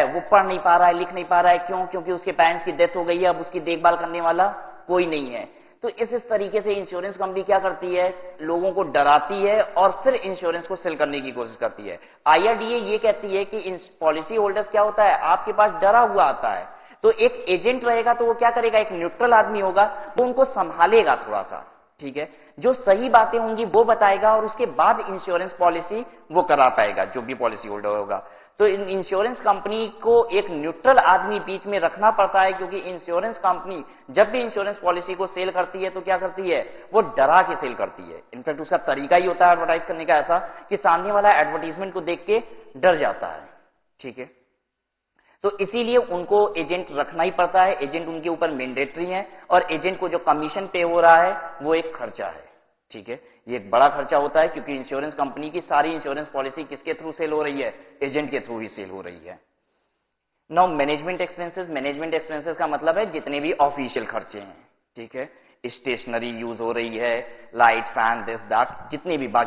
वो पढ़ नहीं पा रहा है, लिख नहीं पा रहा है। क्यों? क्योंकि उसके पेरेंट्स की डेथ हो गई है, अब उसकी देखभाल करने वाला कोई नहीं है। तो इस तरीके से इंश्योरेंस कंपनी क्या करती है, लोगों को डराती है और फिर इंश्योरेंस को सेल करने की कोशिश करती है। IRDA ये कहती है कि पॉलिसी होल्डर्स क्या होता है, आपके पास डरा हुआ आता है, तो एक एजेंट रहेगा तो वो क्या करेगा, एक न्यूट्रल आदमी होगा, वो उनको संभालेगा थोड़ा सा, ठीक है, जो सही बातें होंगी वो बताएगा और उसके बाद इंश्योरेंस पॉलिसी वो करा पाएगा जो भी पॉलिसी होल्डर होगा। तो इंश्योरेंस कंपनी को एक न्यूट्रल आदमी बीच में रखना पड़ता है, क्योंकि इंश्योरेंस कंपनी जब भी इंश्योरेंस पॉलिसी को सेल करती है तो क्या करती है, वो डरा के सेल करती है। इनफैक्ट उसका तरीका ही होता है एडवर्टाइज करने का ऐसा कि सामने वाला एडवर्टीजमेंट को देख के डर जाता है, ठीक है। तो इसीलिए उनको एजेंट रखना ही पड़ता है, एजेंट उनके ऊपर मैंडेटरी है और एजेंट को जो कमीशन पे हो रहा है वो एक खर्चा है, ठीक है। ये एक बड़ा खर्चा होता है क्योंकि इंश्योरेंस कंपनी की सारी इंश्योरेंस पॉलिसी किसके थ्रू सेल हो रही है, एजेंट के थ्रू ही सेल हो रही है। Now management expenses, management expenses का मतलब है जितने भी ऑफिशियल खर्चे हैं, ठीक है, स्टेशनरी यूज हो रही है, लाइट, फैन, दिस दैट, जितने भी बाकी